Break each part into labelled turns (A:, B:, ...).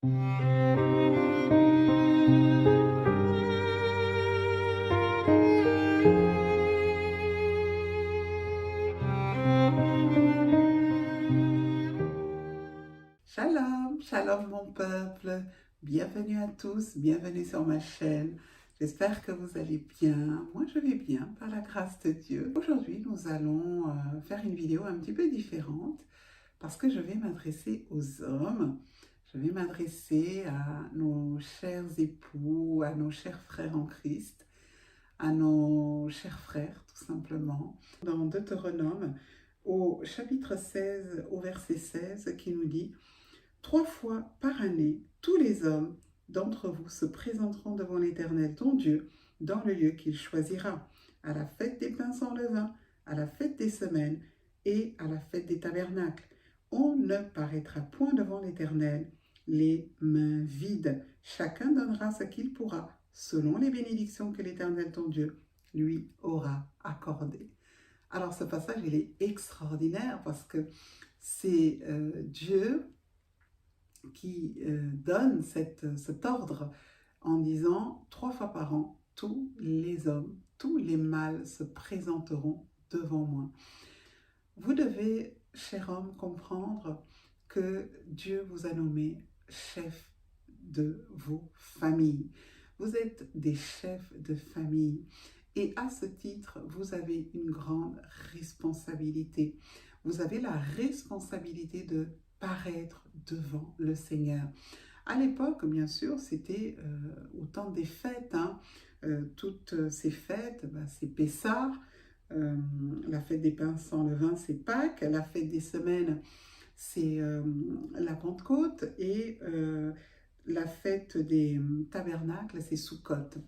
A: Shalom, shalom mon peuple, bienvenue à tous, bienvenue sur ma chaîne. J'espère que vous allez bien. Moi je vais bien par la grâce de Dieu. Aujourd'hui nous allons faire une vidéo un petit peu différente parce que je vais m'adresser aux hommes. Je vais m'adresser à nos chers époux, à nos chers frères en Christ, à nos chers frères tout simplement. Dans Deutéronome au chapitre 16 au verset 16 qui nous dit: 3 fois par année, tous les hommes d'entre vous se présenteront devant l'Éternel, ton Dieu, dans le lieu qu'il choisira, à la fête des pains sans levain, à la fête des semaines et à la fête des tabernacles. On ne paraîtra point devant l'Éternel les mains vides. Chacun donnera ce qu'il pourra, selon les bénédictions que l'Éternel, ton Dieu, lui aura accordées. Alors ce passage, il est extraordinaire parce que c'est Dieu qui donne cet ordre en disant 3 fois par an, tous les hommes, tous les mâles se présenteront devant moi. Vous devez, cher homme, comprendre que Dieu vous a nommé chef de vos familles. Vous êtes des chefs de famille et à ce titre, vous avez une grande responsabilité. Vous avez la responsabilité de paraître devant le Seigneur. À l'époque, bien sûr, c'était au temps des fêtes. Toutes ces fêtes, c'est Pessah, la fête des pains sans levain, c'est Pâques, la fête des semaines, c'est la Pentecôte, et la fête des tabernacles, c'est Soukhot.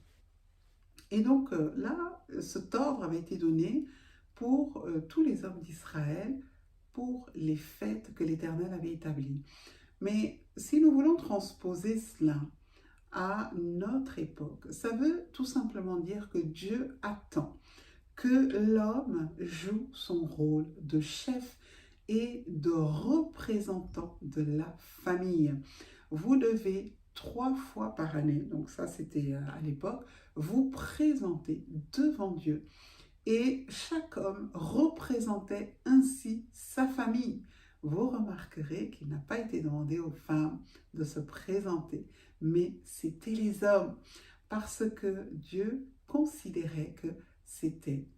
A: Et donc là, cet ordre avait été donné pour tous les hommes d'Israël, pour les fêtes que l'Éternel avait établies. Mais si nous voulons transposer cela à notre époque, ça veut tout simplement dire que Dieu attend que l'homme joue son rôle de chef et de représentant de la famille. Vous devez 3 fois par année, donc ça c'était à l'époque, vous présenter devant Dieu. Et chaque homme représentait ainsi sa famille. Vous remarquerez qu'il n'a pas été demandé aux femmes de se présenter, mais c'était les hommes, parce que Dieu considérait que c'était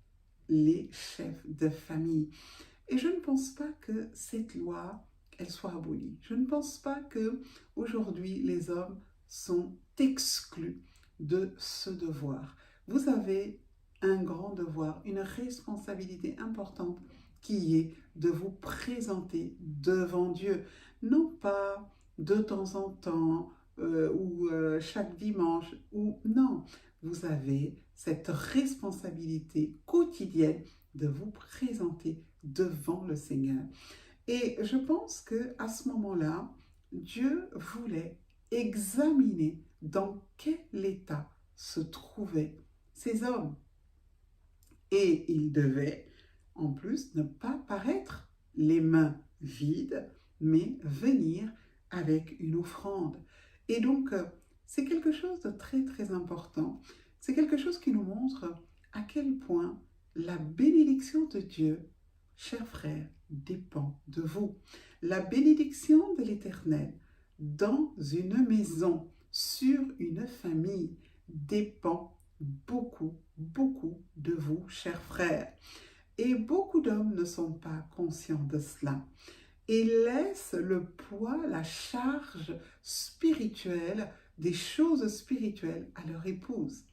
A: les chefs de famille. Et je ne pense pas que cette loi, elle soit abolie. Je ne pense pas que aujourd'hui les hommes sont exclus de ce devoir. Vous avez un grand devoir, une responsabilité importante qui est de vous présenter devant Dieu. Non pas de temps en temps ou chaque dimanche, ou non. Vous avez cette responsabilité quotidienne de vous présenter devant le Seigneur. Et je pense qu'à ce moment-là, Dieu voulait examiner dans quel état se trouvaient ces hommes. Et il devait, en plus, ne pas paraître les mains vides, mais venir avec une offrande. Et donc, c'est quelque chose de très, très important. C'est quelque chose qui nous montre à quel point la bénédiction de Dieu, chers frères, dépend de vous. La bénédiction de l'Éternel dans une maison, sur une famille, dépend beaucoup, beaucoup de vous, chers frères. Et beaucoup d'hommes ne sont pas conscients de cela et laissent le poids, la charge spirituelle, des choses spirituelles à leur épouse.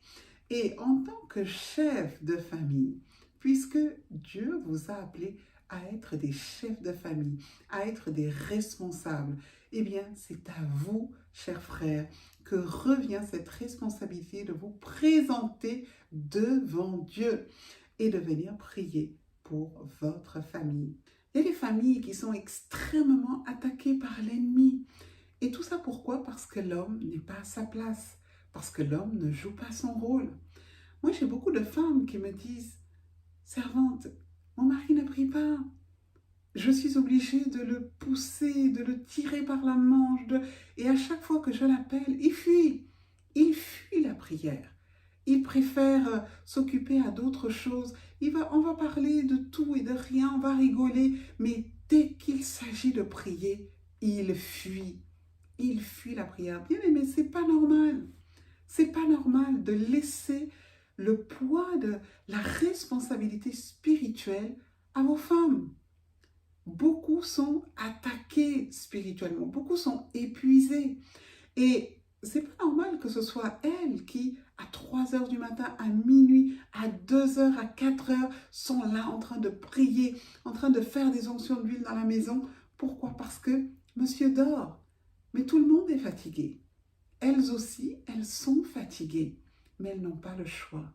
A: Et en tant que chef de famille, puisque Dieu vous a appelé à être des chefs de famille, à être des responsables, eh bien, c'est à vous, chers frères, que revient cette responsabilité de vous présenter devant Dieu et de venir prier pour votre famille. Il y a des familles qui sont extrêmement attaquées par l'ennemi. Et tout ça pourquoi? Parce que l'homme n'est pas à sa place, parce que l'homme ne joue pas son rôle. Moi, j'ai beaucoup de femmes qui me disent: servante, mon mari ne prie pas. Je suis obligée de le pousser, de le tirer par la manche. Et à chaque fois que je l'appelle, il fuit. Il fuit la prière. Il préfère s'occuper à d'autres choses. On va parler de tout et de rien, on va rigoler. Mais dès qu'il s'agit de prier, il fuit. Il fuit la prière. Bien aimé, c'est pas normal. C'est pas normal de laisser le poids de la responsabilité spirituelle à vos femmes. Beaucoup sont attaqués spirituellement, beaucoup sont épuisés. Et c'est pas normal que ce soit elles qui, à 3 heures du matin, à minuit, à 2 heures, à 4 heures, sont là en train de prier, en train de faire des onctions d'huile dans la maison. Pourquoi? Parce que monsieur dort. Mais tout le monde est fatigué. Elles aussi, elles sont fatiguées, mais elles n'ont pas le choix.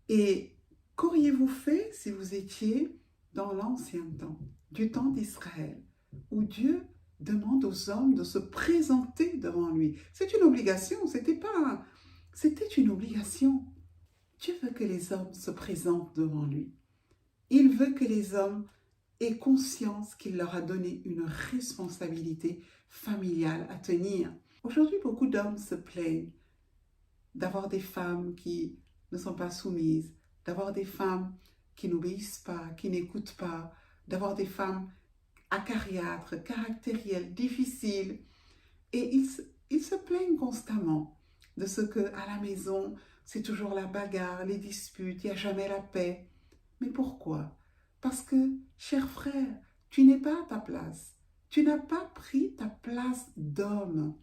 A: Et qu'auriez-vous fait si vous étiez dans l'ancien temps, du temps d'Israël, où Dieu demande aux hommes de se présenter devant lui? C'est une obligation, c'était une obligation. Dieu veut que les hommes se présentent devant lui. Il veut que les hommes aient conscience qu'il leur a donné une responsabilité familiale à tenir. Aujourd'hui, beaucoup d'hommes se plaignent d'avoir des femmes qui ne sont pas soumises, d'avoir des femmes qui n'obéissent pas, qui n'écoutent pas, d'avoir des femmes acariâtres, caractérielles, difficiles. Et ils se plaignent constamment de ce qu'à la maison, c'est toujours la bagarre, les disputes, il n'y a jamais la paix. Mais pourquoi? Parce que, cher frère, tu n'es pas à ta place. Tu n'as pas pris ta place d'homme.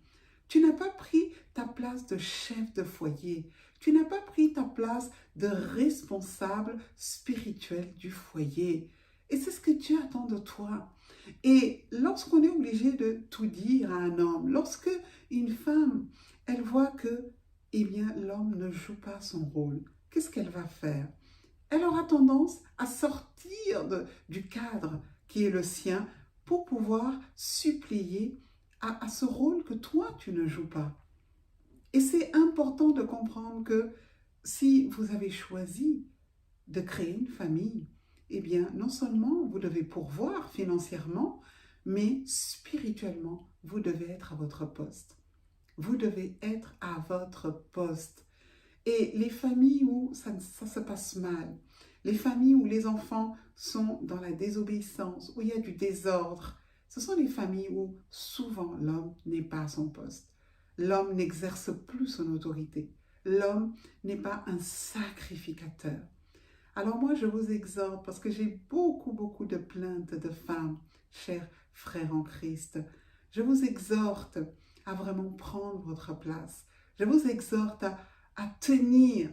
A: Tu n'as pas pris ta place de chef de foyer. Tu n'as pas pris ta place de responsable spirituel du foyer. Et c'est ce que Dieu attend de toi. Et lorsqu'on est obligé de tout dire à un homme, lorsque une femme, elle voit que, eh bien, l'homme ne joue pas son rôle, qu'est-ce qu'elle va faire? Elle aura tendance à sortir du cadre qui est le sien pour pouvoir suppléer à ce rôle que toi, tu ne joues pas. Et c'est important de comprendre que si vous avez choisi de créer une famille, eh bien, non seulement vous devez pourvoir financièrement, mais spirituellement, vous devez être à votre poste. Vous devez être à votre poste. Et les familles où ça se passe mal, les familles où les enfants sont dans la désobéissance, où il y a du désordre, ce sont les familles où souvent l'homme n'est pas à son poste. L'homme n'exerce plus son autorité. L'homme n'est pas un sacrificateur. Alors moi, je vous exhorte, parce que j'ai beaucoup de plaintes de femmes, chers frères en Christ. Je vous exhorte à vraiment prendre votre place. Je vous exhorte à tenir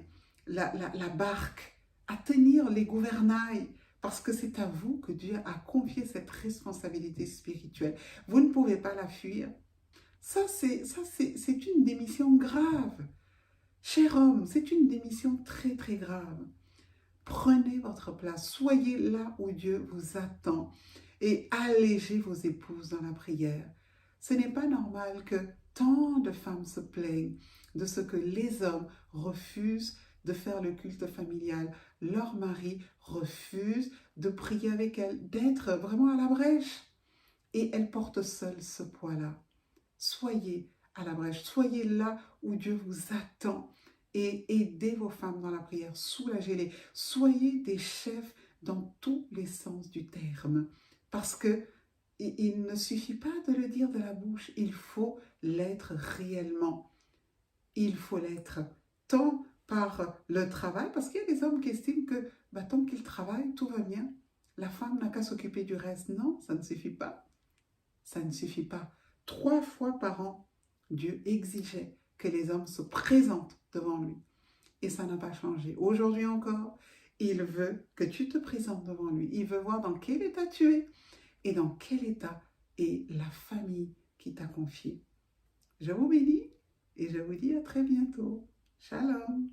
A: la barque, à tenir les gouvernails, parce que c'est à vous que Dieu a confié cette responsabilité spirituelle. Vous ne pouvez pas la fuir. Ça, c'est une démission grave. Cher homme, c'est une démission très grave. Prenez votre place, soyez là où Dieu vous attend et allégez vos épouses dans la prière. Ce n'est pas normal que tant de femmes se plaignent de ce que les hommes refusent de faire le culte familial. Leur mari refuse de prier avec elles, d'être vraiment à la brèche. Et elles portent seules ce poids-là. Soyez à la brèche, soyez là où Dieu vous attend et aidez vos femmes dans la prière, soulagez-les. Soyez des chefs dans tous les sens du terme, parce que il ne suffit pas de le dire de la bouche, il faut l'être réellement. Il faut l'être tant par le travail, parce qu'il y a des hommes qui estiment que tant qu'ils travaillent, tout va bien. La femme n'a qu'à s'occuper du reste. Non, ça ne suffit pas. Ça ne suffit pas. 3 fois par an, Dieu exigeait que les hommes se présentent devant lui. Et ça n'a pas changé. Aujourd'hui encore, il veut que tu te présentes devant lui. Il veut voir dans quel état tu es et dans quel état est la famille qui t'a confiée. Je vous bénis et je vous dis à très bientôt. Shalom.